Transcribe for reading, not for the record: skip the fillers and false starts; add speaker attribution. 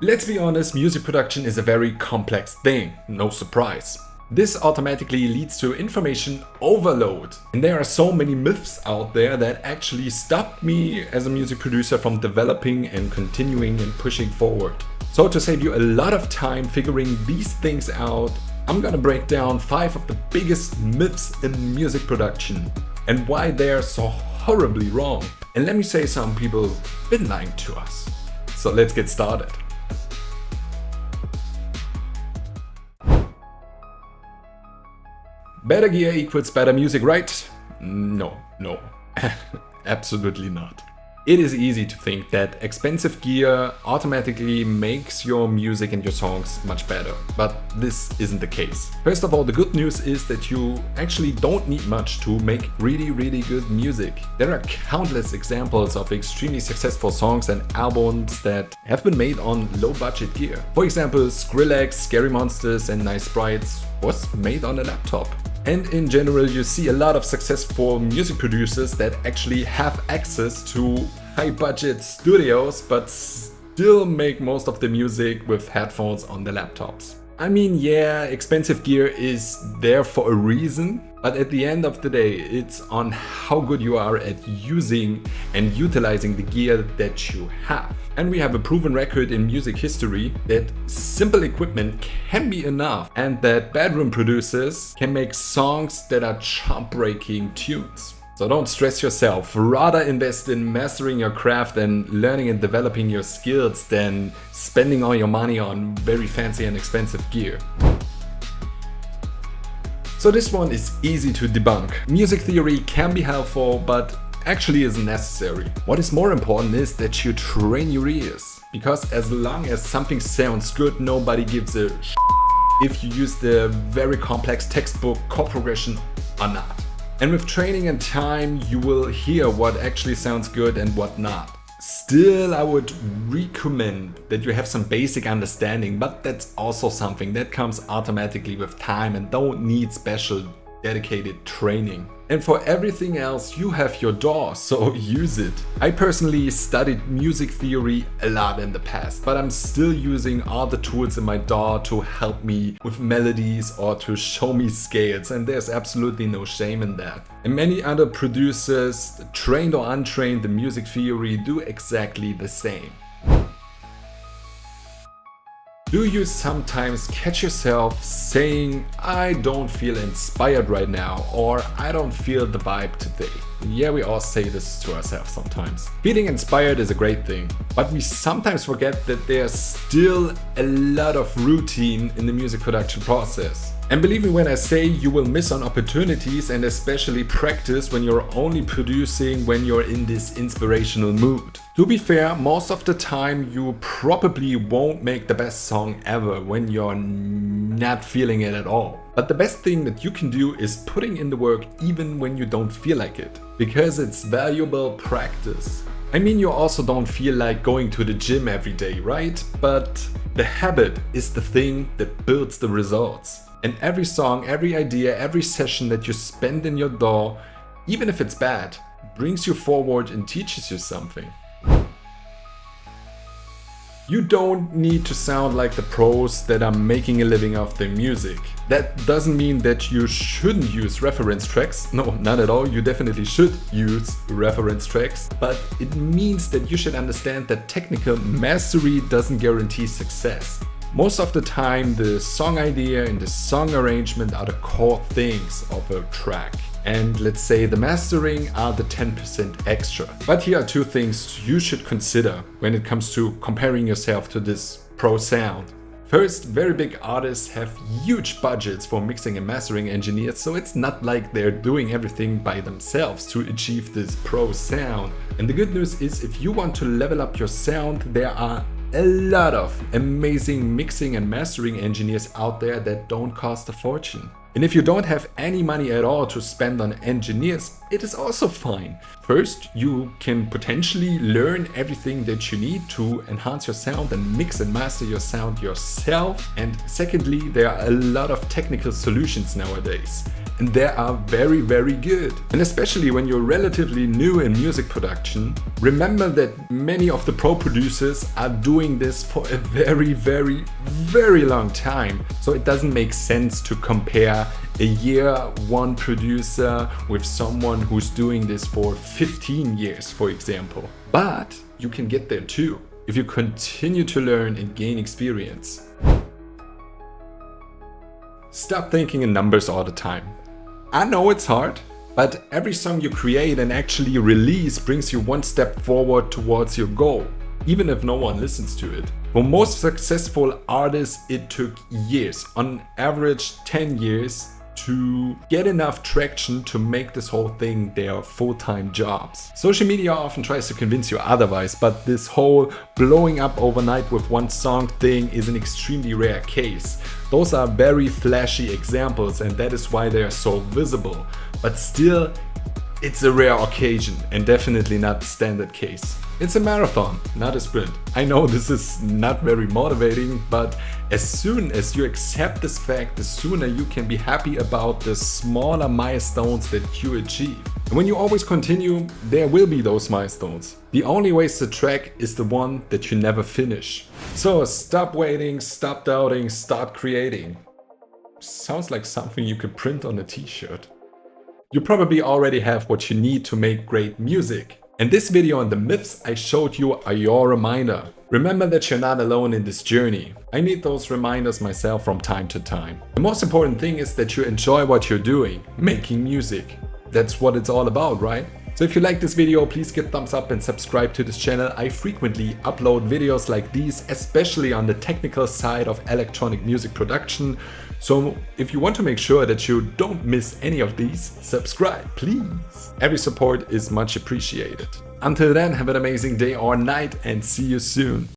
Speaker 1: Let's be honest, music production is a very complex thing, no surprise. This automatically leads to information overload. And there are so many myths out there that actually stopped me as a music producer from developing and continuing and pushing forward. So to save you a lot of time figuring these things out, I'm gonna break down 5 of the biggest myths in music production and why they're so horribly wrong. And let me say, some people have been lying to us. So let's get started. Better gear equals better music, right? No, absolutely not. It is easy to think that expensive gear automatically makes your music and your songs much better, but this isn't the case. First of all, the good news is that you actually don't need much to make really good music. There are countless examples of extremely successful songs and albums that have been made on low budget gear. For example, Skrillex, Scary Monsters and Nice Sprites was made on a laptop. And in general, you see a lot of successful music producers that actually have access to high budget studios but still make most of the music with headphones on their laptops. I mean, yeah, expensive gear is there for a reason, but at the end of the day, it's on how good you are at using and utilizing the gear that you have. And we have a proven record in music history that simple equipment can be enough and that bedroom producers can make songs that are chart-breaking tunes. So don't stress yourself, rather invest in mastering your craft and learning and developing your skills than spending all your money on very fancy and expensive gear. So this one is easy to debunk. Music theory can be helpful, but actually isn't necessary. What is more important is that you train your ears. Because as long as something sounds good, nobody gives a if you use the very complex textbook chord progression or not. And with training and time, you will hear what actually sounds good and what not. Still, I would recommend that you have some basic understanding, but that's also something that comes automatically with time and don't need special dedicated training. And for everything else, you have your DAW, so use it. I personally studied music theory a lot in the past, but I'm still using all the tools in my DAW to help me with melodies or to show me scales, and there's absolutely no shame in that. And many other producers, trained or untrained in music theory, do exactly the same. Do you sometimes catch yourself saying, I don't feel inspired right now, or I don't feel the vibe today? Yeah, we all say this to ourselves sometimes. Feeling inspired is a great thing, but we sometimes forget that there's still a lot of routine in the music production process. And believe me when I say you will miss on opportunities and especially practice when you're only producing when you're in this inspirational mood. To be fair, most of the time you probably won't make the best song ever when you're not feeling it at all. But the best thing that you can do is putting in the work even when you don't feel like it, because it's valuable practice. I mean, you also don't feel like going to the gym every day, right? But the habit is the thing that builds the results. And every song, every idea, every session that you spend in your DAW, even if it's bad, brings you forward and teaches you something. You don't need to sound like the pros that are making a living off their music. That doesn't mean that you shouldn't use reference tracks. No, not at all. You definitely should use reference tracks. But it means that you should understand that technical mastery doesn't guarantee success. Most of the time, the song idea and the song arrangement are the core things of a track. And let's say the mastering are the 10% extra. But here are 2 things you should consider when it comes to comparing yourself to this pro sound. First, very big artists have huge budgets for mixing and mastering engineers, so it's not like they're doing everything by themselves to achieve this pro sound. And the good news is, if you want to level up your sound, there are a lot of amazing mixing and mastering engineers out there that don't cost a fortune. And if you don't have any money at all to spend on engineers, it is also fine. First, you can potentially learn everything that you need to enhance your sound and mix and master your sound yourself. And secondly, there are a lot of technical solutions nowadays. And they are very, very good. And especially when you're relatively new in music production, remember that many of the pro producers are doing this for a very, very, very long time. So it doesn't make sense to compare a year one producer with someone who's doing this for 15 years, for example. But you can get there too, if you continue to learn and gain experience. Stop thinking in numbers all the time. I know it's hard, but every song you create and actually release brings you one step forward towards your goal, even if no one listens to it. For most successful artists, it took years, on average 10 years, to get enough traction to make this whole thing their full-time jobs. Social media often tries to convince you otherwise, but this whole blowing up overnight with one song thing is an extremely rare case. Those are very flashy examples, and that is why they are so visible. But still, it's a rare occasion and definitely not the standard case. It's a marathon, not a sprint. I know this is not very motivating, but as soon as you accept this fact, the sooner you can be happy about the smaller milestones that you achieve. And when you always continue, there will be those milestones. The only wasted track is the one that you never finish. So stop waiting, stop doubting, start creating. Sounds like something you could print on a t-shirt. You probably already have what you need to make great music. And this video on the myths I showed you are your reminder. Remember that you're not alone in this journey. I need those reminders myself from time to time. The most important thing is that you enjoy what you're doing, making music. That's what it's all about, right? So if you like this video, please give thumbs up and subscribe to this channel. I frequently upload videos like these, especially on the technical side of electronic music production. So if you want to make sure that you don't miss any of these, subscribe, please. Every support is much appreciated. Until then, have an amazing day or night and see you soon.